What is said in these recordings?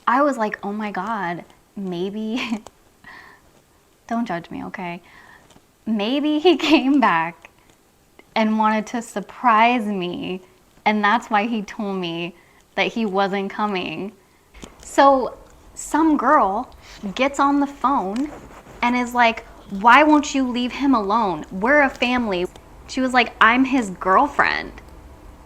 I was like, oh my God, maybe, don't judge me, okay? Maybe he came back and wanted to surprise me, and that's why he told me that he wasn't coming. So some girl gets on the phone and is like, why won't you leave him alone? We're a family. She was like, I'm his girlfriend.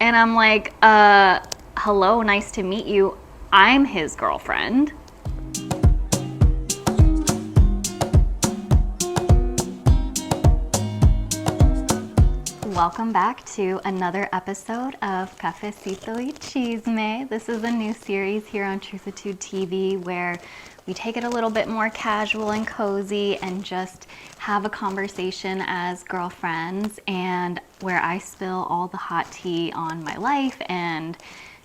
And I'm like, hello, nice to meet you. I'm his girlfriend. Welcome back to another episode of Cafecito y Chisme. This is a new series here on Truthatude TV where we take it a little bit more casual and cozy and just have a conversation as girlfriends, and where I spill all the hot tea on my life and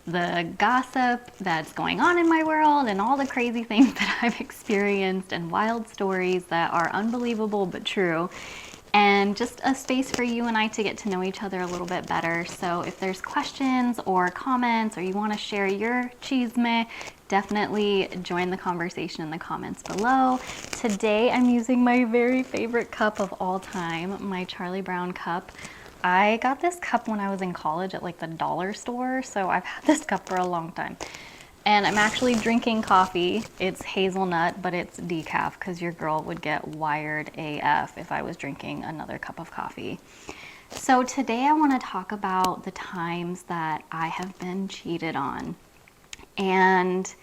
the gossip that's going on in my world and all the crazy things that I've experienced and wild stories that are unbelievable but true. And just a space for you and I to get to know each other a little bit better. So if there's questions or comments or you want to share your chisme, definitely join the conversation in the comments below. Today I'm using my very favorite cup of all time, my Charlie Brown cup. I got this cup when I was in college at like the dollar store, so I've had this cup for a long time. And I'm actually drinking coffee. It's hazelnut, but it's decaf because your girl would get wired AF if I was drinking another cup of coffee. So today I want to talk about the times that I have been cheated on. And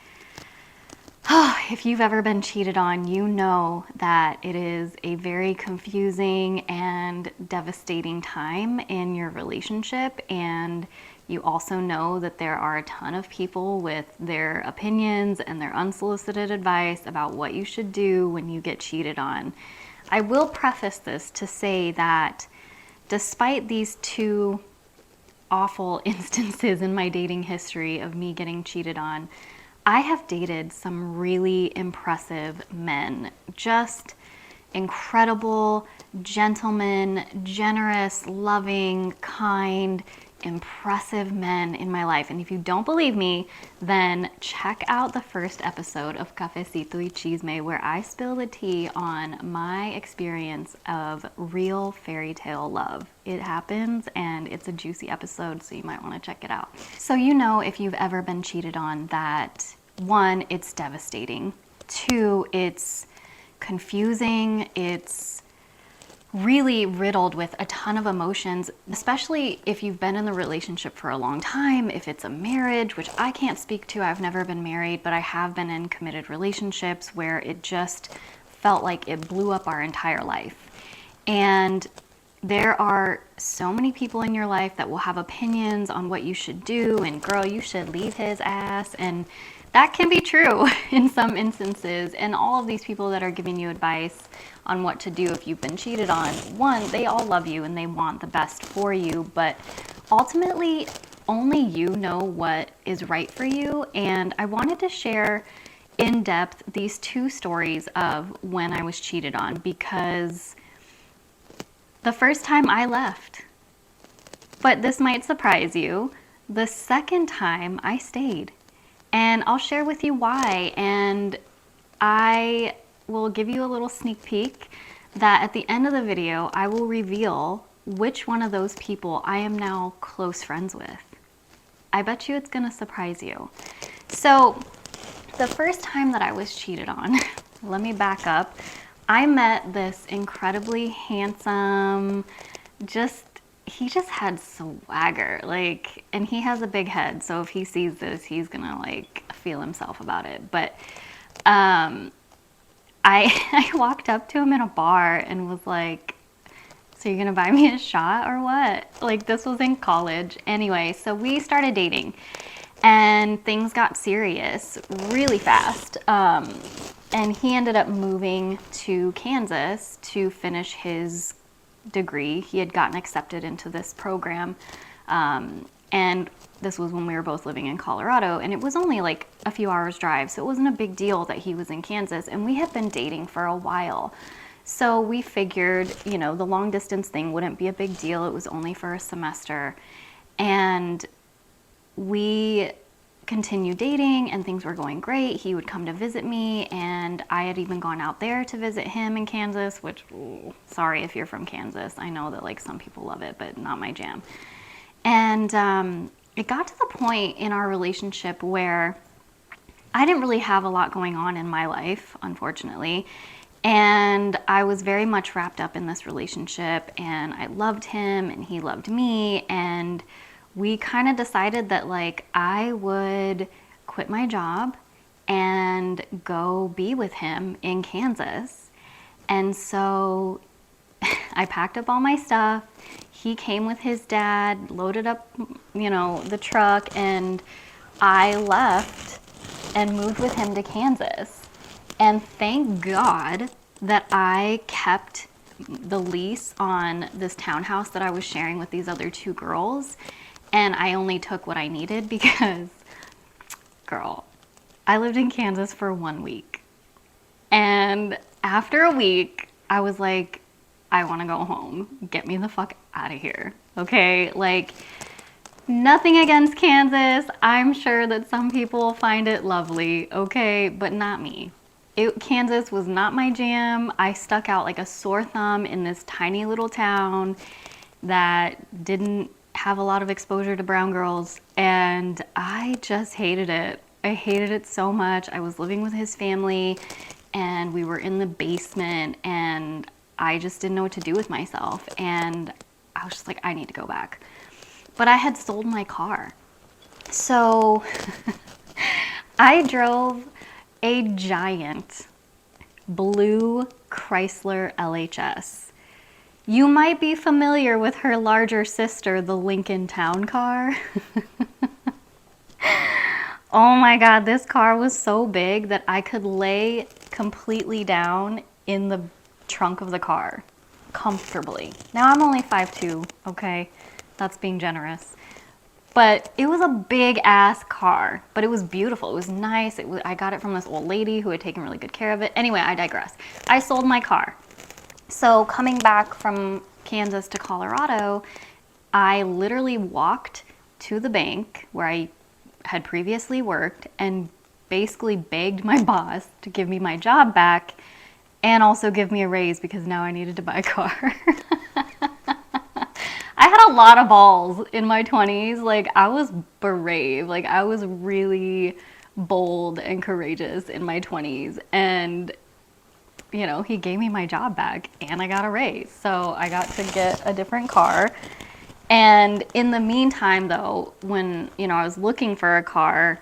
if you've ever been cheated on, you know that it is a very confusing and devastating time in your relationship, and you also know that there are a ton of people with their opinions and their unsolicited advice about what you should do when you get cheated on. I will preface this to say that despite these two awful instances in my dating history of me getting cheated on, I have dated some really impressive men, just incredible gentlemen, generous, loving, kind, impressive men in my life. And if you don't believe me, then check out the first episode of Cafecito y Chisme where I spill the tea on my experience of real fairy tale love. It happens and it's a juicy episode, so you might want to check it out. So you know, if you've ever been cheated on, that one, it's devastating. Two, it's confusing. It's really riddled with a ton of emotions, especially if you've been in the relationship for a long time, if it's a marriage, which I can't speak to. I've never been married, but I have been in committed relationships where it just felt like it blew up our entire life. And there are so many people in your life that will have opinions on what you should do, and girl, you should leave his ass, and that can be true in some instances. And all of these people that are giving you advice on what to do if you've been cheated on, one, they all love you and they want the best for you, but ultimately only you know what is right for you. And I wanted to share in depth these two stories of when I was cheated on, because the first time I left, but this might surprise you, the second time I stayed. And I'll share with you why, and I will give you a little sneak peek that at the end of the video, I will reveal which one of those people I am now close friends with. I bet you it's gonna surprise you. So the first time that I was cheated on, let me back up. I met this incredibly handsome, he just had swagger, like, and he has a big head, so if he sees this, he's gonna like feel himself about it. But I walked up to him in a bar and was like, so you're gonna buy me a shot or what? Like, this was in college. Anyway, so we started dating and things got serious really fast. And he ended up moving to Kansas to finish his degree. He had gotten accepted into this program. And this was when we were both living in Colorado, and it was only like a few hours drive, so it wasn't a big deal that he was in Kansas, and we had been dating for a while. So we figured, you know, the long distance thing wouldn't be a big deal. It was only for a semester. And we continued dating and things were going great. He would come to visit me, and I had even gone out there to visit him in Kansas, which, ooh, sorry if you're from Kansas. I know that like some people love it, but not my jam. And it got to the point in our relationship where I didn't really have a lot going on in my life, unfortunately. And I was very much wrapped up in this relationship, and I loved him and he loved me. And we kind of decided that like I would quit my job and go be with him in Kansas. And so I packed up all my stuff. He came with his dad, loaded up, the truck, and I left and moved with him to Kansas. And thank God that I kept the lease on this townhouse that I was sharing with these other two girls. And I only took what I needed because, girl, I lived in Kansas for 1 week. And after a week, I was like, I want to go home. Get me the fuck out of here. Okay? Like, nothing against Kansas. I'm sure that some people find it lovely. Okay? But not me. Kansas was not my jam. I stuck out like a sore thumb in this tiny little town that didn't have a lot of exposure to brown girls, and I just hated it. I hated it so much. I was living with his family, and we were in the basement, and I just didn't know what to do with myself, and I was just like, I need to go back. But I had sold my car. So I drove a giant blue Chrysler LHS. You might be familiar with her larger sister, the Lincoln Town Car. Oh my God, this car was so big that I could lay completely down in the trunk of the car comfortably. Now I'm only 5'2", okay? That's being generous. But it was a big ass car, but it was beautiful. It was nice. I got it from this old lady who had taken really good care of it. Anyway, I digress. I sold my car. So coming back from Kansas to Colorado, I literally walked to the bank where I had previously worked and basically begged my boss to give me my job back and also give me a raise because now I needed to buy a car. I had a lot of balls in my 20s. Like, I was brave. Like, I was really bold and courageous in my 20s. And, he gave me my job back and I got a raise. So I got to get a different car. And in the meantime, though, when, I was looking for a car,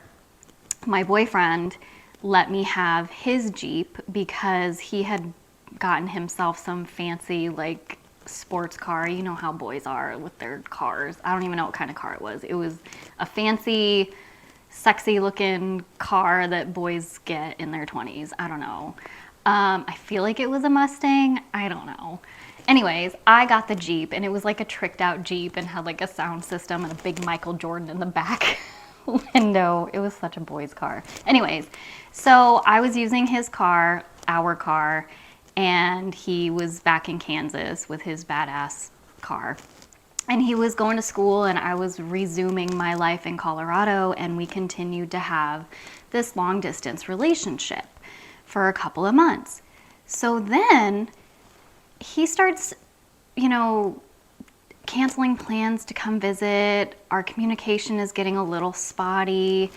my boyfriend let me have his Jeep because he had gotten himself some fancy, like, sports car. You know how boys are with their cars. I don't even know what kind of car it was. It was a fancy, sexy looking car that boys get in their 20s. I don't know. I feel like it was a Mustang. I don't know. Anyways, I got the Jeep, and it was like a tricked out Jeep and had like a sound system and a big Michael Jordan in the back window. It was such a boy's car. Anyways, so I was using his car, our car, and he was back in Kansas with his badass car. And he was going to school, and I was resuming my life in Colorado, and we continued to have this long distance relationship for a couple of months. So then he starts, canceling plans to come visit. Our communication is getting a little spotty.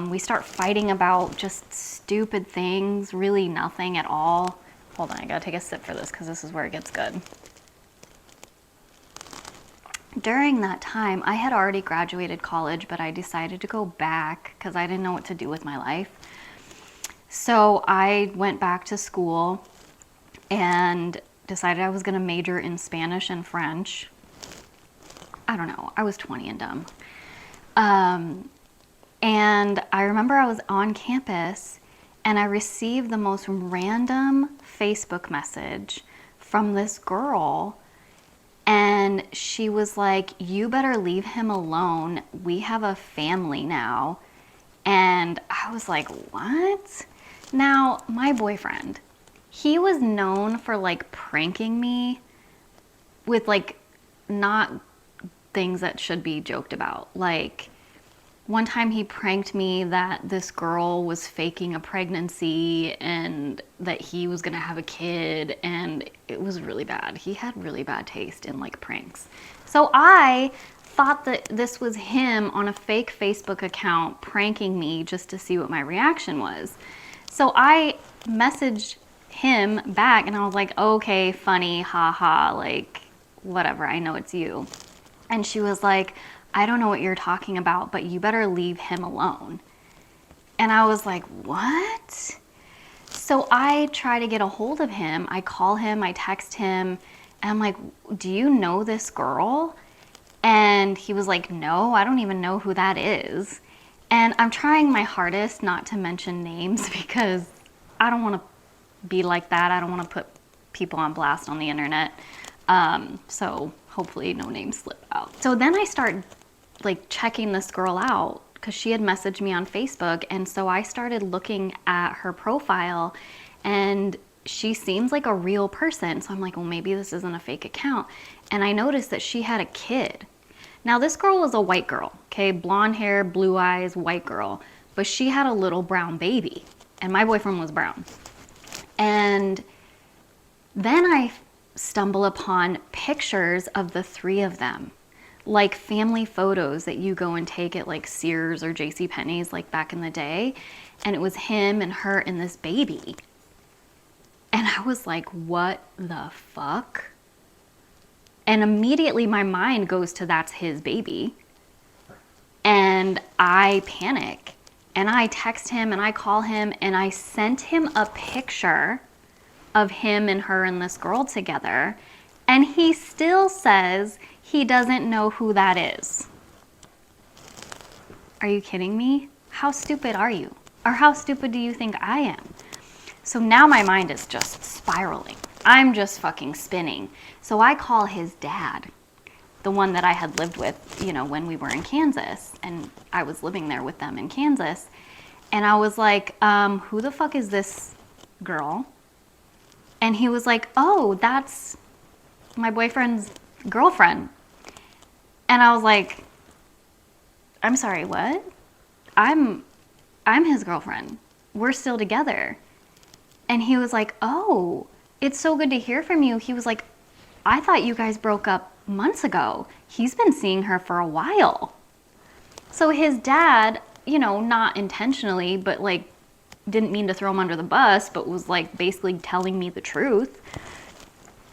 We start fighting about just stupid things, really nothing at all. Hold on, I gotta take a sip for this because this is where it gets good. During that time, I had already graduated college, but I decided to go back because I didn't know what to do with my life. So I went back to school and decided I was gonna major in Spanish and French. I don't know, I was 20 and dumb. And I remember I was on campus and I received the most random Facebook message from this girl, and she was like, you better leave him alone. We have a family now. And I was like, what? Now, my boyfriend, he was known for like pranking me with like not things that should be joked about. Like, One time he pranked me that this girl was faking a pregnancy and that he was gonna have a kid, and it was really bad. He had really bad taste in like pranks. So I thought that this was him on a fake Facebook account pranking me just to see what my reaction was. So I messaged him back and I was like, okay, funny, haha, like whatever, I know it's you. And she was like, I don't know what you're talking about, but you better leave him alone. And I was like, what? So I try to get a hold of him. I call him, I text him, and I'm like, do you know this girl? And he was like, no, I don't even know who that is. And I'm trying my hardest not to mention names because I don't want to be like that. I don't want to put people on blast on the internet. So hopefully no names slip out. So then I start like checking this girl out because she had messaged me on Facebook. And so I started looking at her profile and she seems like a real person. So I'm like, well, maybe this isn't a fake account. And I noticed that she had a kid. Now this girl was a white girl, okay? Blonde hair, blue eyes, white girl. But she had a little brown baby. And my boyfriend was brown. And then I stumble upon pictures of the three of them. Like family photos that you go and take at like Sears or JCPenney's like back in the day. And it was him and her and this baby. And I was like, what the fuck? And immediately my mind goes to that's his baby. And I panic. And I text him and I call him and I sent him a picture of him and her and this girl together. And he still says he doesn't know who that is. Are you kidding me? How stupid are you? Or how stupid do you think I am? So now my mind is just spiraling. I'm just fucking spinning. So I call his dad, the one that I had lived with, you know, when we were in Kansas. And I was living there with them in Kansas. And I was like, who the fuck is this girl? And he was like, oh, that's my boyfriend's girlfriend. And I was like, I'm sorry, what? I'm his girlfriend. We're still together. And he was like, oh, it's so good to hear from you. He was like, I thought you guys broke up months ago. He's been seeing her for a while. So his dad, you know, not intentionally, but like didn't mean to throw him under the bus, but was like basically telling me the truth.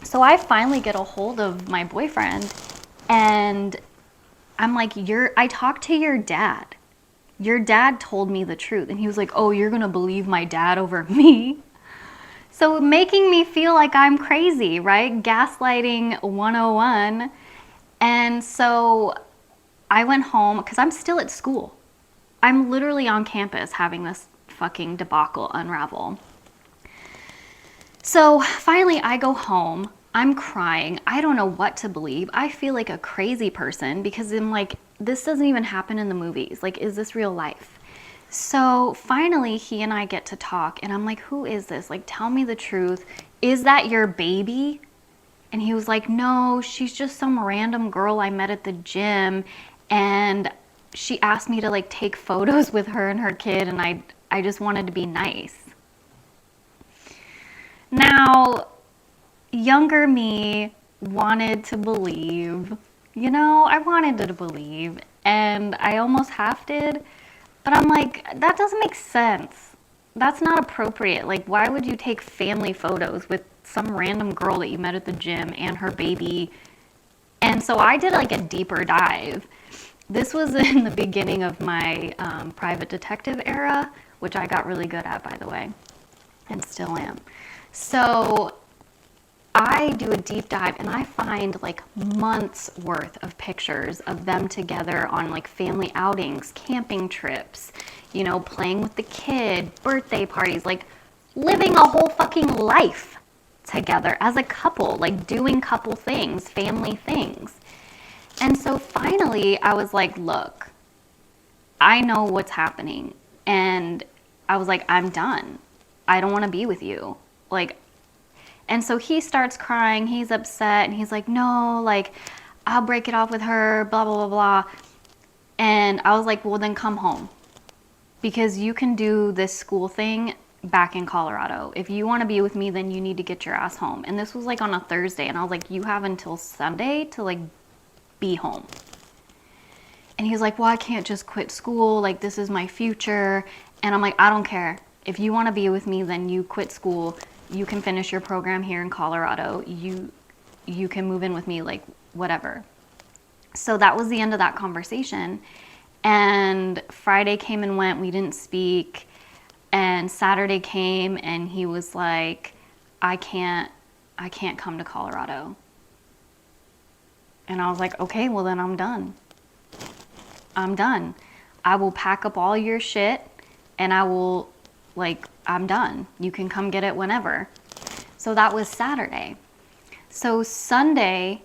So I finally get a hold of my boyfriend and I'm like, I talked to your dad. Your dad told me the truth. And he was like, oh, you're going to believe my dad over me? So making me feel like I'm crazy, right? Gaslighting 101. And so I went home because I'm still at school. I'm literally on campus having this fucking debacle unravel. So finally I go home. I'm crying. I don't know what to believe. I feel like a crazy person because I'm like, this doesn't even happen in the movies. Like, is this real life? So finally he and I get to talk and I'm like, who is this? Like, tell me the truth. Is that your baby? And he was like, no, she's just some random girl I met at the gym. And she asked me to like take photos with her and her kid. And I just wanted to be nice. Now, younger me wanted to believe, you know, I wanted to believe and I almost half did, but I'm like, that doesn't make sense. That's not appropriate. Like, why would you take family photos with some random girl that you met at the gym and her baby? And so I did like a deeper dive. This was in the beginning of my private detective era, which I got really good at, by the way, and still am. So I do a deep dive and I find like months worth of pictures of them together on like family outings, camping trips, you know, playing with the kid, birthday parties, like living a whole fucking life together as a couple, like doing couple things, family things. And so finally I was like, look, I know what's happening. And I was like, I'm done. I don't want to be with you. Like, and so he starts crying, he's upset, and he's like, no, like, I'll break it off with her, blah, blah, blah, blah. And I was like, well, then come home, because you can do this school thing back in Colorado. If you want to be with me, then you need to get your ass home. And this was like on a Thursday, and I was like, you have until Sunday to like be home. And he was like, well, I can't just quit school. Like, this is my future. And I'm like, I don't care. If you want to be with me, then you quit school. You can finish your program here in Colorado. You can move in with me, like, whatever. So that was the end of that conversation. And Friday came and went. We didn't speak. And Saturday came, and he was like, I can't come to Colorado. And I was like, okay, well then I'm done. I'm done. I will pack up all your shit, and I will, like, I'm done. You can come get it whenever. So that was Saturday. So Sunday,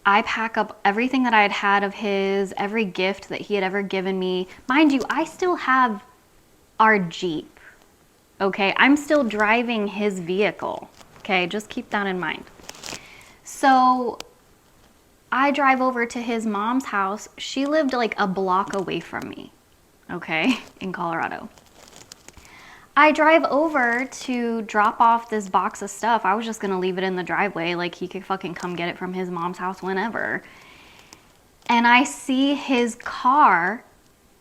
I pack up everything that I had had of his, every gift that he had ever given me. Mind you, I still have our Jeep, okay? I'm still driving his vehicle, okay? Just keep that in mind. So I drive over to his mom's house. She lived like a block away from me, okay, in Colorado. I drive over to drop off this box of stuff. I was just gonna leave it in the driveway, like he could fucking come get it from his mom's house whenever. And I see his car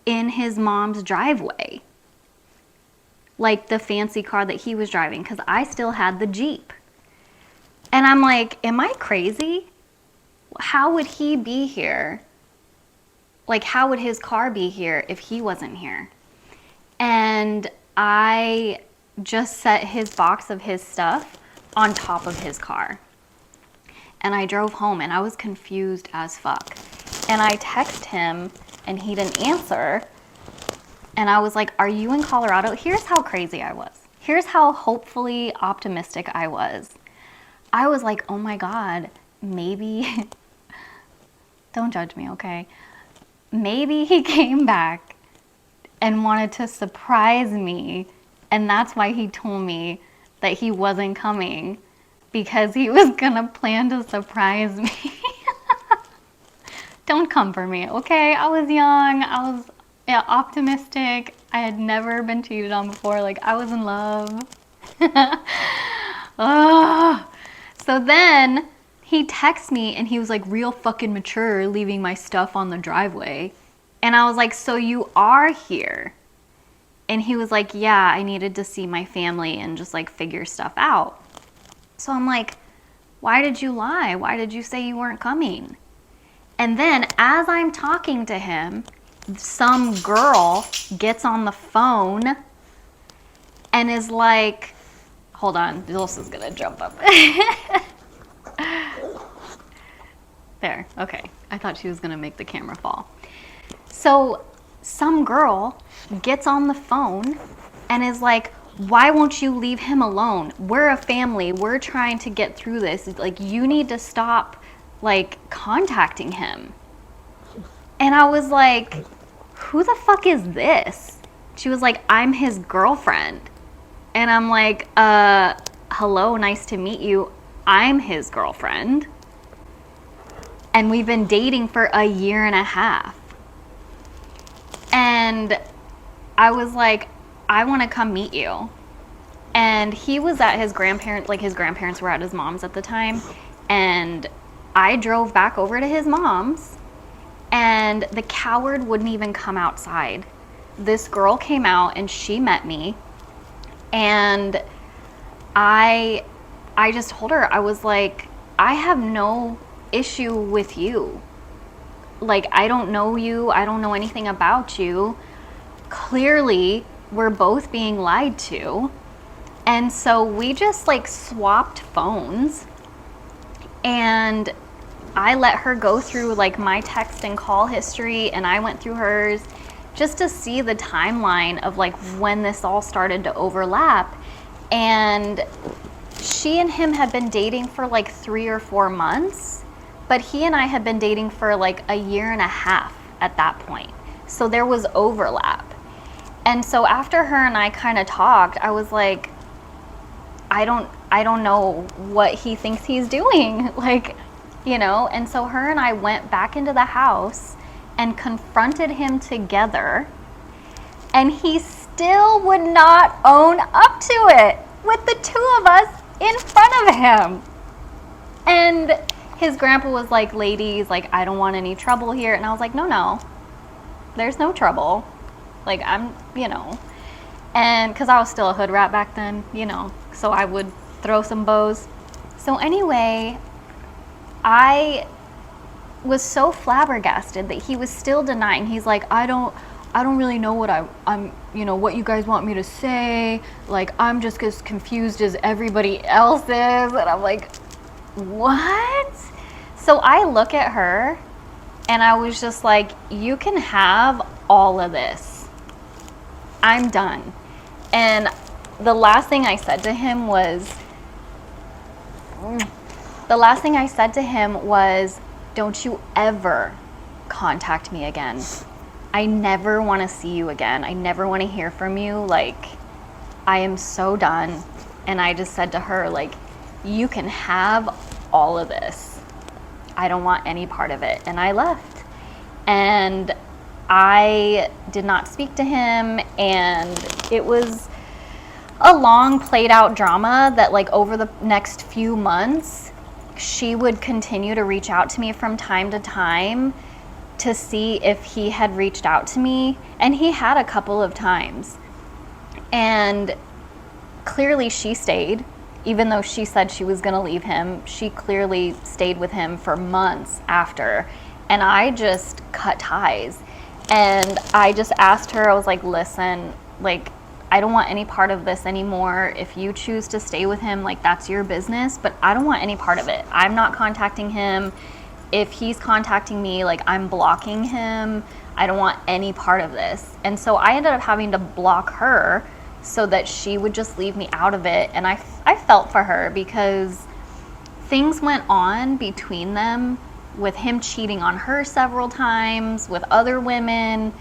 in his mom's driveway. Like the fancy car that he was driving, because I still had the Jeep. And I'm like, am I crazy? How would he be here? Like, how would his car be here if he wasn't here? And I just set his box of his stuff on top of his car. And I drove home, and I was confused as fuck. And I text him, and he didn't answer. And I was like, are you in Colorado? Here's how crazy I was. Here's how hopefully optimistic I was. I was like, oh my God, maybe, don't judge me, okay? Maybe he came back and wanted to surprise me, and that's why he told me that he wasn't coming, because he was gonna plan to surprise me. Don't come for me, okay? I was young, I was optimistic, I had never been cheated on before, like I was in love. Oh. So then he texted me, and he was like, real fucking mature, leaving my stuff on the driveway. And I was like, so you are here? And he was like, yeah, I needed to see my family and just like figure stuff out. So I'm like, why did you lie? Why did you say you weren't coming? And then as I'm talking to him, some girl gets on the phone and is like, hold on, this is gonna jump up. There, okay. I thought she was gonna make the camera fall. So some girl gets on the phone and is like, why won't you leave him alone? We're a family. We're trying to get through this. Like, you need to stop, like, contacting him. And I was like, who the fuck is this? She was like, I'm his girlfriend. And I'm like, hello, nice to meet you. I'm his girlfriend. And we've been dating for a year and a half. And I was like, I want to come meet you. And he was at his grandparents, like his grandparents were at his mom's at the time. And I drove back over to his mom's, and the coward wouldn't even come outside. This girl came out and she met me. And I just told her, I was like, I have no issue with you. Like, I don't know you. I don't know anything about you. Clearly, we're both being lied to. And so we just like swapped phones, and I let her go through like my text and call history, and I went through hers just to see the timeline of like when this all started to overlap. And she and him had been dating for like 3 or 4 months, but he and I had been dating for like a year and a half at that point. So there was overlap. And so after her and I kind of talked, I was like, I don't know what he thinks he's doing, like, you know. And so her and I went back into the house, and confronted him together, and he still would not own up to it with the two of us in front of him. And his grandpa was like, ladies, like, I don't want any trouble here. And I was like, no, there's no trouble. Like, I'm, and because I was still a hood rat back then, so I would throw some bows. So anyway, I was so flabbergasted that he was still denying. He's like, I don't really know what I'm what you guys want me to say. Like, I'm just as confused as everybody else is. And I'm like, what? So I look at her and I was just like, you can have all of this. I'm done. And the last thing I said to him was, don't you ever contact me again. I never want to see you again. I never want to hear from you. Like, I am so done. And I just said to her, like, you can have all of this. I don't want any part of it. And I left. And I did not speak to him. And it was a long played out drama that, like, over the next few months, she would continue to reach out to me from time to time to see if he had reached out to me. And he had a couple of times. And clearly she stayed, even though she said she was going to leave him. She clearly stayed with him for months after. And I just cut ties. And I just asked her, I was like, listen, like, I don't want any part of this anymore. If you choose to stay with him, like, that's your business, but I don't want any part of it. I'm not contacting him. If he's contacting me, like, I'm blocking him. I don't want any part of this. And so I ended up having to block her so that she would just leave me out of it. And I felt for her because things went on between them, with him cheating on her several times, with other women,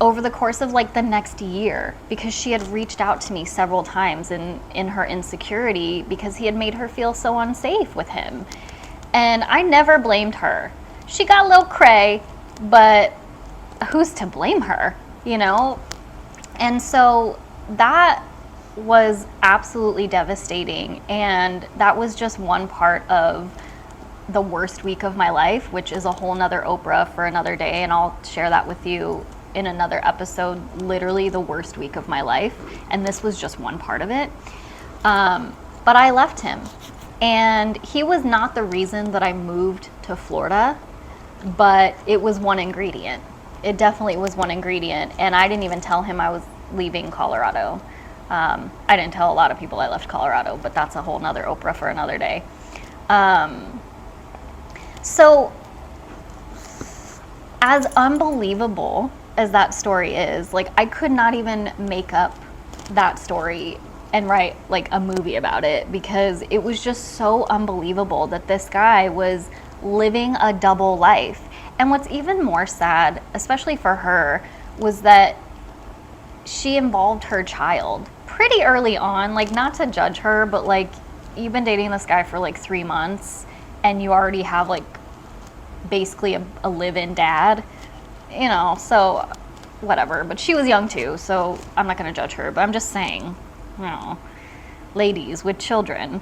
over the course of, like, the next year, because she had reached out to me several times in her insecurity because he had made her feel so unsafe with him. And I never blamed her. She got a little cray, but who's to blame her, And so that was absolutely devastating. And that was just one part of the worst week of my life, which is a whole nother Oprah for another day. And I'll share that with you in another episode, literally the worst week of my life. And this was just one part of it. But I left him. And he was not the reason that I moved to Florida, but it was one ingredient. It definitely was one ingredient. And I didn't even tell him I was leaving Colorado. I didn't tell a lot of people I left Colorado, but that's a whole nother Oprah for another day. So as unbelievable as that story is, like, I could not even make up that story and write, like, a movie about it, because it was just so unbelievable that this guy was living a double life. And what's even more sad, especially for her, was that she involved her child pretty early on. Like, not to judge her, but, like, you've been dating this guy for like 3 months and you already have, like, basically a live-in dad, so whatever. But she was young too, so I'm not going to judge her. But I'm just saying, ladies with children,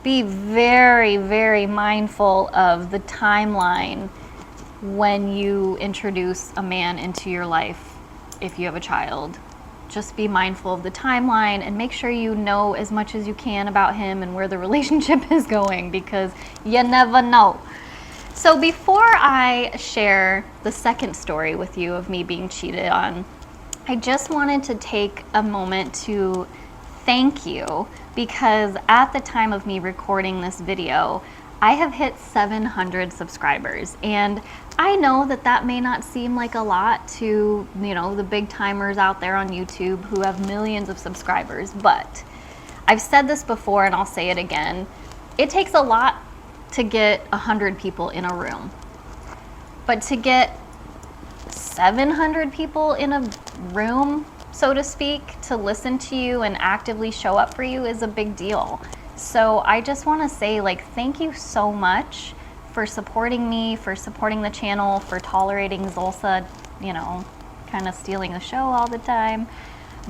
be very, very mindful of the timeline when you introduce a man into your life. If you have a child, just be mindful of the timeline and make sure you know as much as you can about him and where the relationship is going, because you never know. So before I share the second story with you of me being cheated on, I just wanted to take a moment to thank you, because at the time of me recording this video, I have hit 700 subscribers. And I know that that may not seem like a lot to, the big timers out there on YouTube who have millions of subscribers, but I've said this before and I'll say it again. It takes a lot to get 100 people in a room, but to get 700 people in a room, so to speak, to listen to you and actively show up for you is a big deal. So I just want to say, like, thank you so much for supporting me, for supporting the channel, for tolerating Zulsa, you know, kind of stealing the show all the time.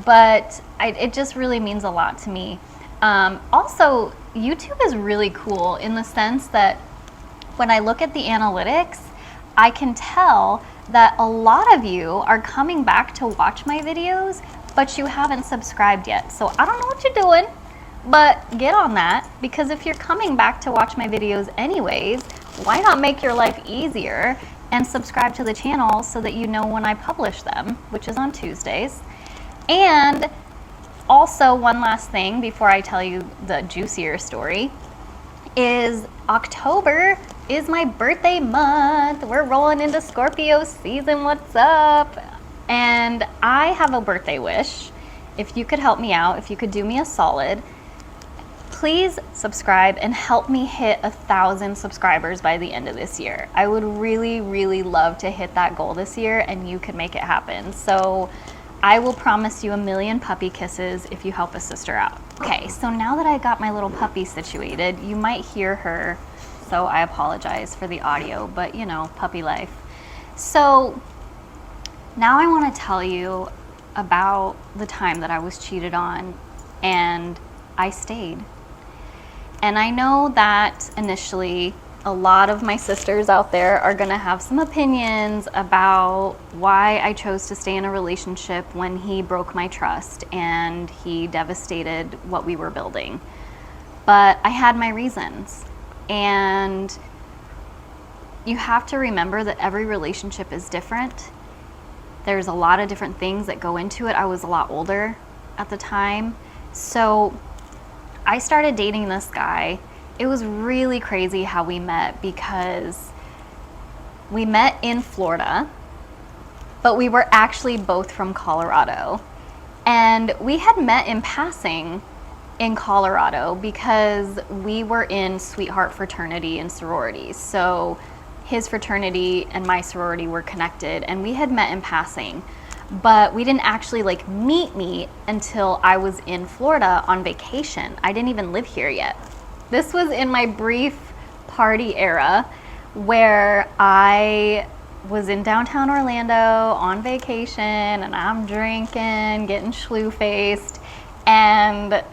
But it just really means a lot to me. Also, YouTube is really cool in the sense that when I look at the analytics, I can tell that a lot of you are coming back to watch my videos, but you haven't subscribed yet. So I don't know what you're doing, but get on that, because if you're coming back to watch my videos anyways, why not make your life easier and subscribe to the channel so that you know when I publish them, which is on Tuesdays. And also, one last thing before I tell you the juicier story is October is my birthday month. We're rolling into Scorpio season. What's up? And I have a birthday wish. If you could help me out, if you could do me a solid, please subscribe and help me hit 1,000 subscribers by the end of this year. I would really, really love to hit that goal this year, and you could make it happen. So I will promise you 1,000,000 puppy kisses if you help a sister out. Okay, so now that I got my little puppy situated, you might hear her, so I apologize for the audio, but you know, puppy life. So now I want to tell you about the time that I was cheated on and I stayed. And I know that initially a lot of my sisters out there are gonna have some opinions about why I chose to stay in a relationship when he broke my trust and he devastated what we were building. But I had my reasons. And you have to remember that every relationship is different. There's a lot of different things that go into it. I was a lot older at the time. So I started dating this guy. It was really crazy how we met, because we met in Florida, but we were actually both from Colorado. And we had met in passing in Colorado because we were in sweetheart fraternity and sororities. So his fraternity and my sorority were connected, and we had met in passing. But we didn't actually like meet until I was in Florida on vacation. I didn't even live here yet. This was in my brief party era where I was in downtown Orlando on vacation, and I'm drinking, getting schloo-faced, and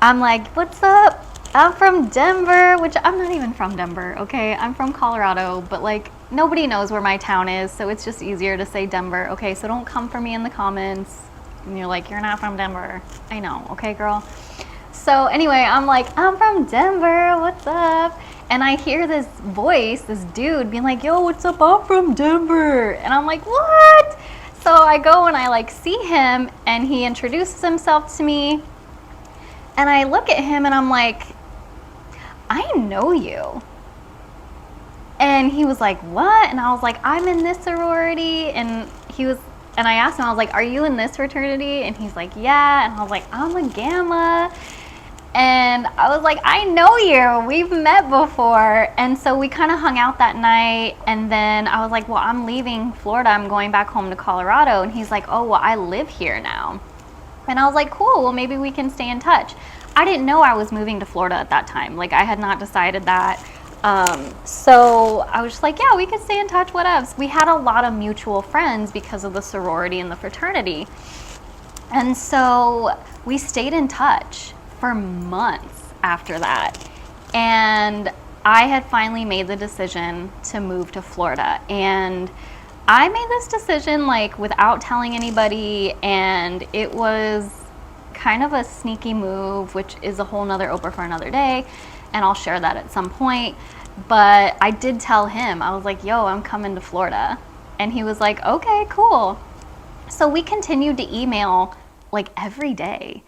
I'm like, what's up? I'm from Denver, which I'm not even from Denver, okay? I'm from Colorado, but like nobody knows where my town is, so it's just easier to say Denver, okay? So don't come for me in the comments and you're like, you're not from Denver. I know, okay, girl? So anyway, I'm like, I'm from Denver, what's up? And I hear this voice, this dude being like, yo, what's up? I'm from Denver. And I'm like, what? So I go and I like see him, and he introduces himself to me. And I look at him and I'm like, I know you. And he was like, what? And I was like, I'm in this sorority. And I asked him, I was like, are you in this fraternity? And he's like, yeah. And I was like, I'm a Gamma. And I was like, I know you. We've met before. And so we kind of hung out that night. And then I was like, well, I'm leaving Florida. I'm going back home to Colorado. And he's like, oh, well, I live here now. And I was like, cool, well, maybe we can stay in touch. I didn't know I was moving to Florida at that time. Like, I had not decided that. So I was just like, yeah, we could stay in touch, whatevs. We had a lot of mutual friends because of the sorority and the fraternity. And so we stayed in touch for months after that. And I had finally made the decision to move to Florida. And I made this decision like without telling anybody, and it was kind of a sneaky move, which is a whole nother Oprah for another day, and I'll share that at some point. But I did tell him, I was like, yo, I'm coming to Florida. And he was like, okay, cool. So we continued to email like every day.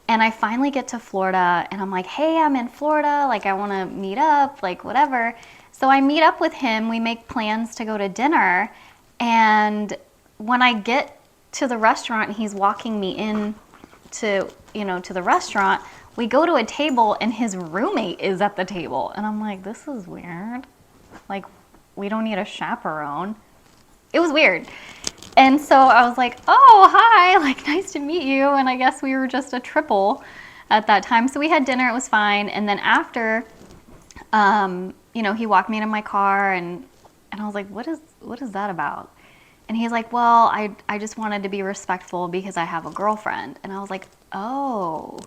And I finally get to Florida and I'm like, hey, I'm in Florida. Like, I want to meet up, like whatever. So I meet up with him. We make plans to go to dinner. And when I get to the restaurant, he's walking me in to the restaurant. We go to a table and his roommate is at the table. And I'm like, this is weird. Like, we don't need a chaperone. It was weird. And so I was like, oh, hi, like, nice to meet you. And I guess we were just a triple at that time. So we had dinner, it was fine. And then after, you know, he walked me to my car, and I was like, what is that about? And he's like, well, I just wanted to be respectful because I have a girlfriend. And I was like, oh.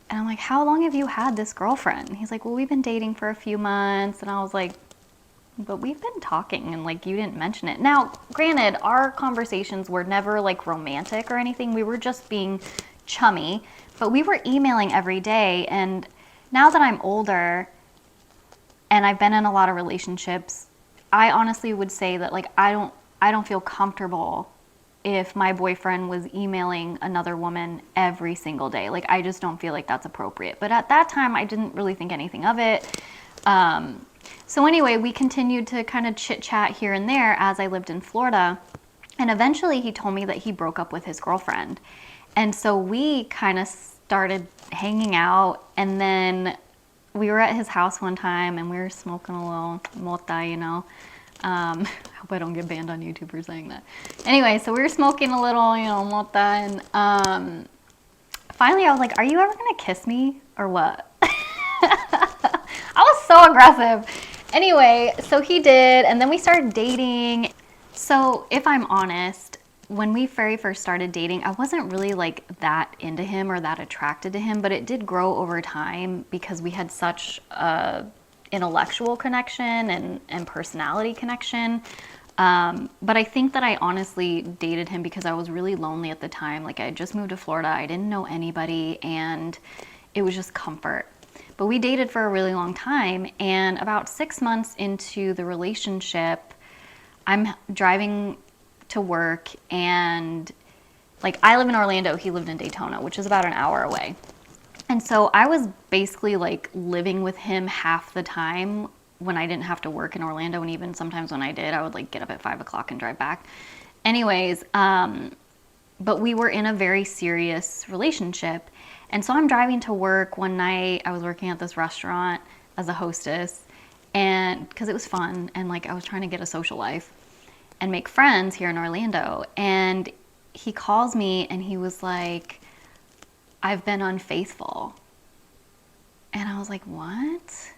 And I'm like, how long have you had this girlfriend? And he's like, well, we've been dating for a few months. And I was like, but we've been talking, and like, you didn't mention it. Now, granted, our conversations were never like romantic or anything. We were just being chummy, but we were emailing every day. And now that I'm older and I've been in a lot of relationships, I honestly would say that like, I don't feel comfortable if my boyfriend was emailing another woman every single day. Like, I just don't feel like that's appropriate. But at that time, I didn't really think anything of it. So anyway, we continued to kind of chit chat here and there as I lived in Florida. And eventually he told me that he broke up with his girlfriend. And so we kind of started hanging out. And then we were at his house one time and we were smoking a little mota, you know. I hope I don't get banned on YouTube for saying that. Anyway, so we were smoking a little, you know, mota. And finally I was like, are you ever going to kiss me or what? I was so aggressive. Anyway, so he did, and then we started dating. So if I'm honest, when we very first started dating, I wasn't really like that into him or that attracted to him, but it did grow over time because we had such a intellectual connection and personality connection. But I think that I honestly dated him because I was really lonely at the time. Like, I had just moved to Florida, I didn't know anybody, and it was just comfort. But we dated for a really long time, and about 6 months into the relationship, I'm driving to work, and like, I live in Orlando, he lived in Daytona, which is about an hour away. And so I was basically like living with him half the time when I didn't have to work in Orlando, and even sometimes when I did, I would like get up at 5 o'clock and drive back. Anyways, but we were in a very serious relationship. And so I'm driving to work one night. I was working at this restaurant as a hostess, and because it was fun, and like, I was trying to get a social life and make friends here in Orlando. And he calls me and he was like, I've been unfaithful. And I was like, what?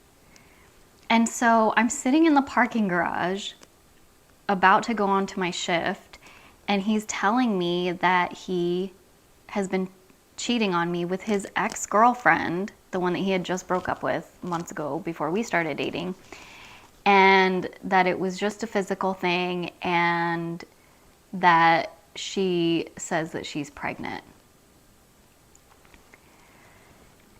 And so I'm sitting in the parking garage about to go on to my shift, and he's telling me that he has been cheating on me with his ex-girlfriend, the one that he had just broke up with months ago before we started dating, and that it was just a physical thing, and that she says that she's pregnant.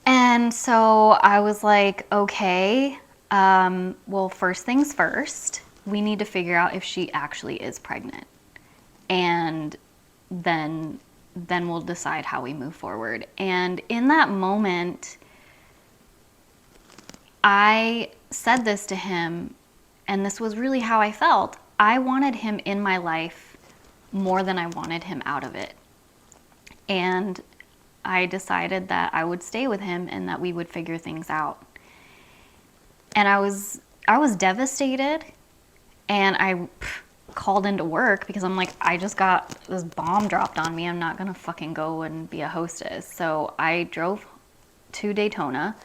And so I was like, okay, well, first things first, we need to figure out if she actually is pregnant, and then we'll decide how we move forward. And in that moment, I said this to him, and this was really how I felt. I wanted him in my life more than I wanted him out of it. And I decided that I would stay with him and that we would figure things out. And I was devastated, and I called into work because I'm like, I just got this bomb dropped on me. I'm not gonna fucking go and be a hostess. So I drove to Daytona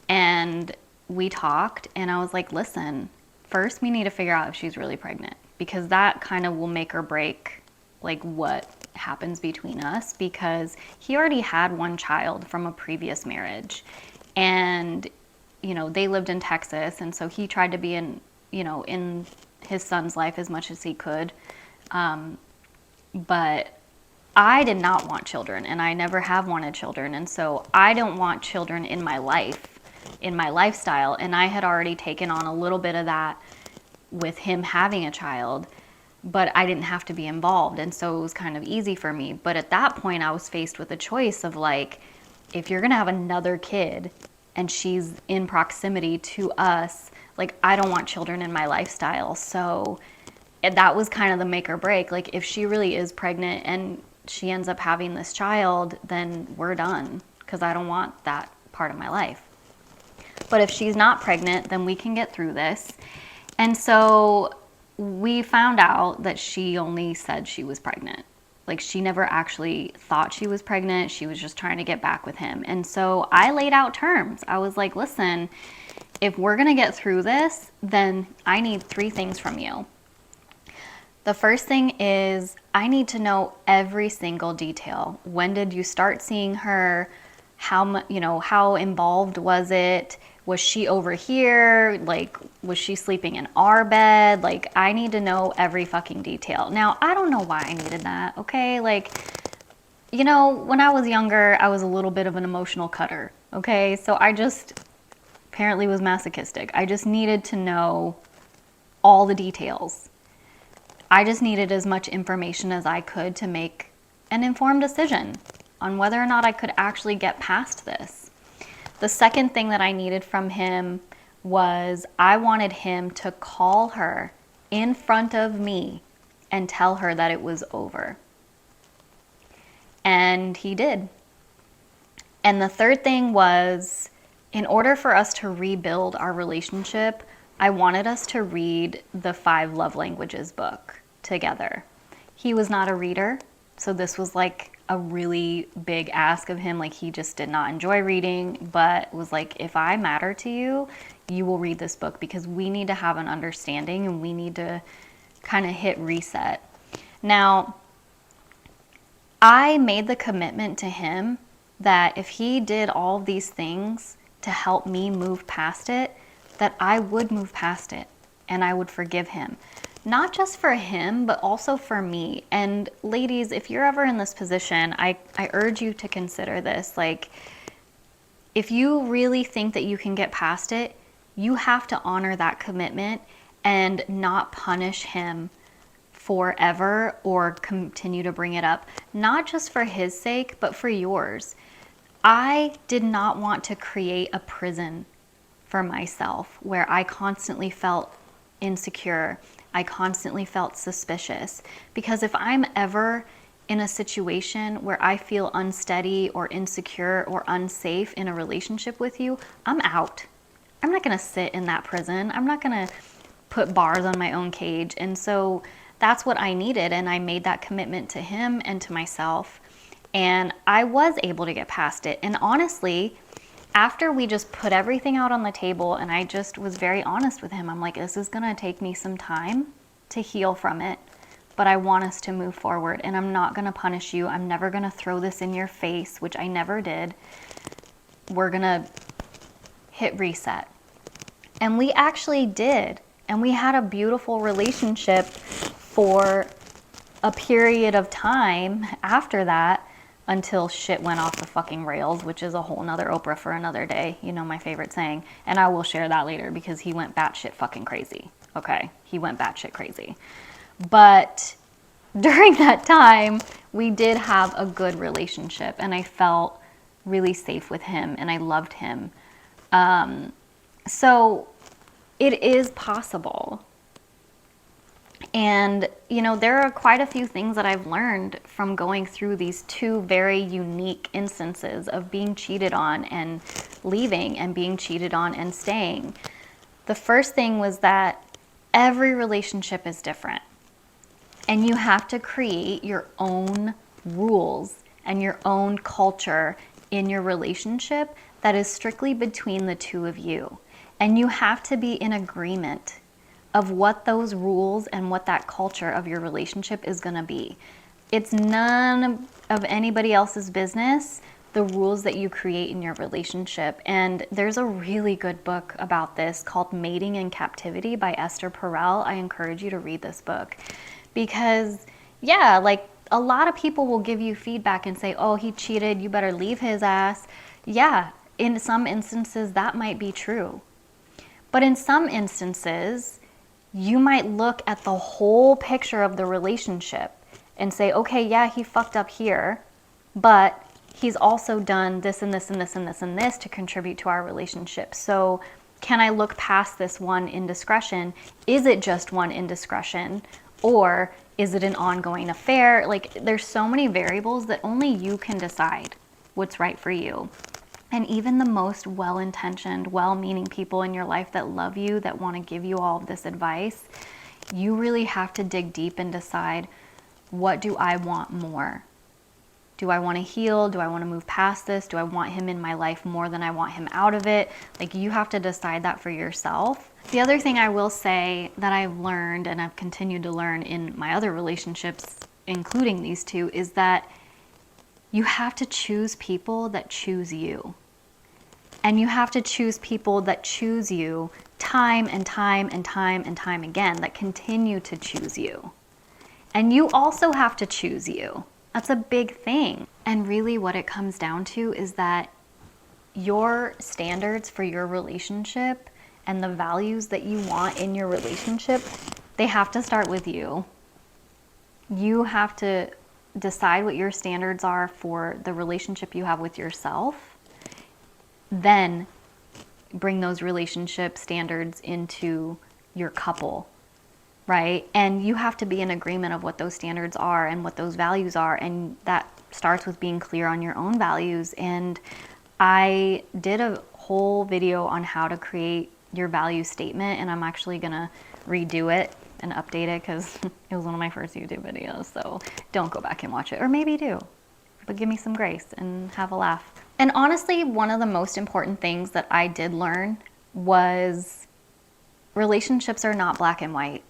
and we talked, and I was like, listen, first we need to figure out if she's really pregnant, because that kind of will make or break like what happens between us, because he already had one child from a previous marriage, and you know, they lived in Texas, and so he tried to be in his son's life as much as he could. But I did not want children, and I never have wanted children. And so I don't want children in my life, in my lifestyle. And I had already taken on a little bit of that with him having a child, but I didn't have to be involved. And so it was kind of easy for me. But at that point, I was faced with a choice of like, if you're going to have another kid and she's in proximity to us, like, I don't want children in my lifestyle. So that was kind of the make or break. Like, if she really is pregnant and she ends up having this child, then we're done, because I don't want that part of my life. But if she's not pregnant, then we can get through this. And so we found out that she only said she was pregnant. Like, she never actually thought she was pregnant. She was just trying to get back with him. And so I laid out terms. I was like, listen, if we're gonna get through this, then I need 3 things from you. The first thing is I need to know every single detail. When did you start seeing her? How involved was it? Was she over here? Like, was she sleeping in our bed? Like, I need to know every fucking detail. Now, I don't know why I needed that, okay? Like, when I was younger, I was a little bit of an emotional cutter, okay? So I just apparently was masochistic. I just needed to know all the details. I just needed as much information as I could to make an informed decision on whether or not I could actually get past this. The second thing that I needed from him was I wanted him to call her in front of me and tell her that it was over. And he did. And the third thing was, in order for us to rebuild our relationship, I wanted us to read the 5 Love Languages book together. He was not a reader, so this was like a really big ask of him. Like, he just did not enjoy reading, but was like, if I matter to you, you will read this book, because we need to have an understanding and we need to kind of hit reset. Now, I made the commitment to him that if he did all of these things to help me move past it, that I would move past it and I would forgive him. Not just for him, but also for me. And ladies, if you're ever in this position, I urge you to consider this. Like, if you really think that you can get past it, you have to honor that commitment and not punish him forever or continue to bring it up. Not just for his sake, but for yours. I did not want to create a prison for myself where I constantly felt insecure. I constantly felt suspicious, because if I'm ever in a situation where I feel unsteady or insecure or unsafe in a relationship with you, I'm out. I'm not going to sit in that prison. I'm not going to put bars on my own cage. And so that's what I needed. And I made that commitment to him and to myself. And I was able to get past it. And honestly, after we just put everything out on the table and I just was very honest with him, I'm like, this is going to take me some time to heal from it, but I want us to move forward, and I'm not going to punish you. I'm never going to throw this in your face, which I never did. We're going to hit reset. And we actually did. And we had a beautiful relationship for a period of time after that, until shit went off the fucking rails, which is a whole nother Oprah for another day. You know my favorite saying. And I will share that later, because he went batshit fucking crazy. Okay, he went batshit crazy. But during that time, we did have a good relationship, and I felt really safe with him, and I loved him. So it is possible. And, there are quite a few things that I've learned from going through these 2 very unique instances of being cheated on and leaving, and being cheated on and staying. The first thing was that every relationship is different. And you have to create your own rules and your own culture in your relationship that is strictly between the 2 of you. And you have to be in agreement of what those rules and what that culture of your relationship is going to be. It's none of anybody else's business, the rules that you create in your relationship. And there's a really good book about this called Mating in Captivity by Esther Perel. I encourage you to read this book, because like, a lot of people will give you feedback and say, oh, he cheated, you better leave his ass. Yeah, in some instances that might be true. But in some instances, you might look at the whole picture of the relationship and say, okay, yeah, he fucked up here, but he's also done this and this and this and this and this to contribute to our relationship. So can I look past this one indiscretion? Is it just one indiscretion, or is it an ongoing affair? Like, there's so many variables that only you can decide what's right for you. And even the most well-intentioned, well-meaning people in your life that love you, that want to give you all of this advice, you really have to dig deep and decide, what do I want more? Do I want to heal? Do I want to move past this? Do I want him in my life more than I want him out of it? Like, you have to decide that for yourself. The other thing I will say that I've learned, and I've continued to learn in my other relationships, including these two, is that you have to choose people that choose you. And you have to choose people that choose you time and time and time and time again, that continue to choose you. And you also have to choose you. That's a big thing. And really what it comes down to is that your standards for your relationship and the values that you want in your relationship, they have to start with you. You have to decide what your standards are for the relationship you have with yourself, then bring those relationship standards into your couple, right? And you have to be in agreement of what those standards are and what those values are, and that starts with being clear on your own values. And I did a whole video on how to create your value statement, and I'm actually gonna redo it and update it because it was one of my first YouTube videos, so don't go back and watch it, or maybe do, but give me some grace and have a laugh. And honestly, one of the most important things that I did learn was relationships are not black and white.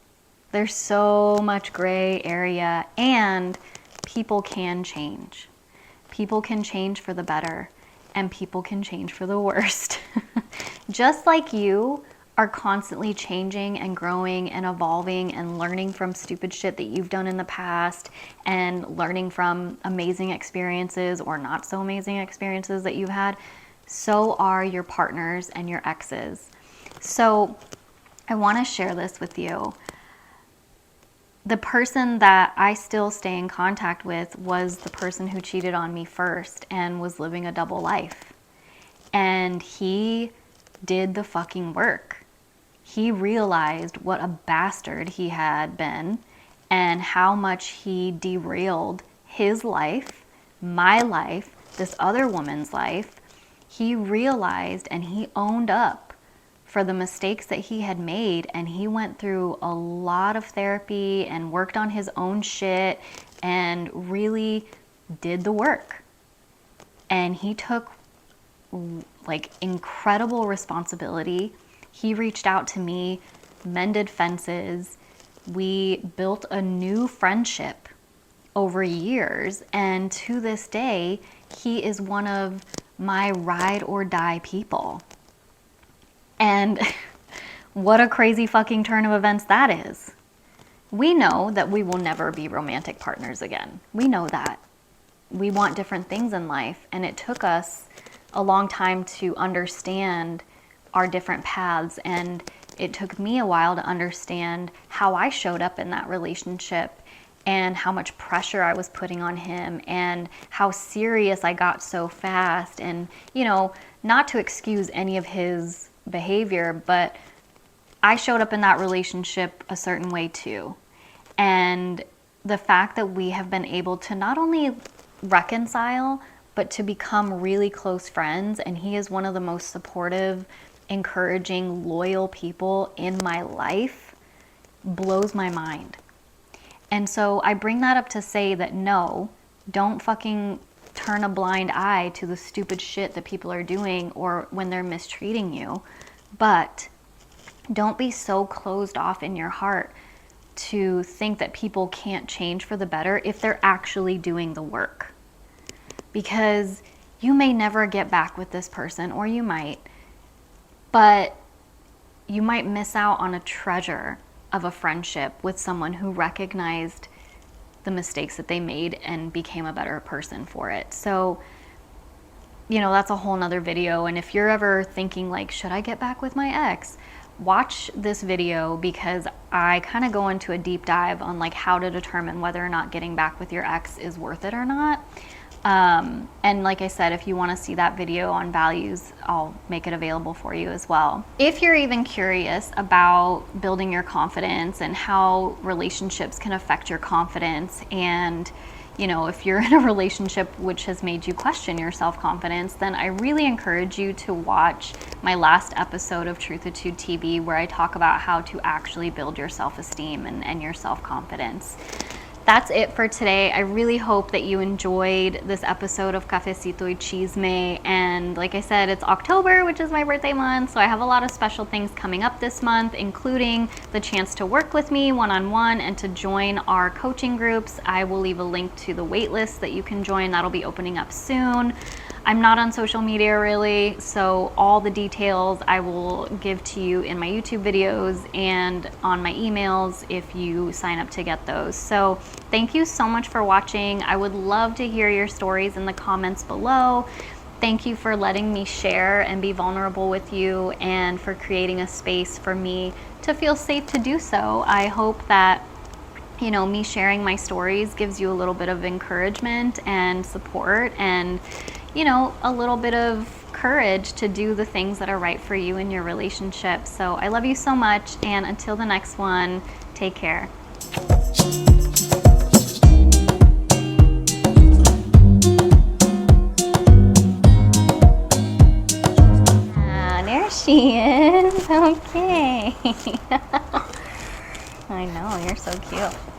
There's so much gray area, and people can change. People can change for the better, and people can change for the worst. Just like you are constantly changing and growing and evolving and learning from stupid shit that you've done in the past and learning from amazing experiences or not so amazing experiences that you've had, so are your partners and your exes. So I want to share this with you. The person that I still stay in contact with was the person who cheated on me first and was living a double life. And he did the fucking work. He realized what a bastard he had been and how much he derailed his life, my life, this other woman's life. He realized and he owned up for the mistakes that he had made, and he went through a lot of therapy and worked on his own shit and really did the work. And he took like incredible responsibility. He reached out to me, mended fences. We built a new friendship over years, and to this day, he is one of my ride or die people. And what a crazy fucking turn of events that is. We know that we will never be romantic partners again. We know that. We want different things in life, and it took us a long time to understand our different paths, and it took me a while to understand how I showed up in that relationship and how much pressure I was putting on him and how serious I got so fast. And, you know, not to excuse any of his behavior, but I showed up in that relationship a certain way too. And the fact that we have been able to not only reconcile, but to become really close friends, and he is one of the most supportive, encouraging, loyal people in my life, blows my mind. And so I bring that up to say that no, don't fucking turn a blind eye to the stupid shit that people are doing or when they're mistreating you, but don't be so closed off in your heart to think that people can't change for the better if they're actually doing the work. Because you may never get back with this person, or you might, but you might miss out on a treasure of a friendship with someone who recognized the mistakes that they made and became a better person for it. So, you know, that's a whole nother video. And if you're ever thinking like, should I get back with my ex? Watch this video, because I kind of go into a deep dive on like how to determine whether or not getting back with your ex is worth it or not. And like I said, if you want to see that video on values, I'll make it available for you as well. If you're even curious about building your confidence and how relationships can affect your confidence, and you know, if you're in a relationship which has made you question your self-confidence, then I really encourage you to watch my last episode of Truthatude TV, where I talk about how to actually build your self-esteem and your self-confidence. that's it for today. I really hope that you enjoyed this episode of Cafecito y Chisme. And like I said, it's October, which is my birthday month, so I have a lot of special things coming up this month, including the chance to work with me one-on-one and to join our coaching groups. I will leave a link to the wait list that you can join. That'll be opening up soon. I'm not on social media really, so all the details I will give to you in my YouTube videos and on my emails if you sign up to get those. So thank you so much for watching. I would love to hear your stories in the comments below. Thank you for letting me share and be vulnerable with you, and for creating a space for me to feel safe to do so. I hope that me sharing my stories gives you a little bit of encouragement and support, and a little bit of courage to do the things that are right for you in your relationship. So I love you so much, and until the next one, take care. There she is. Okay. I know, you're so cute.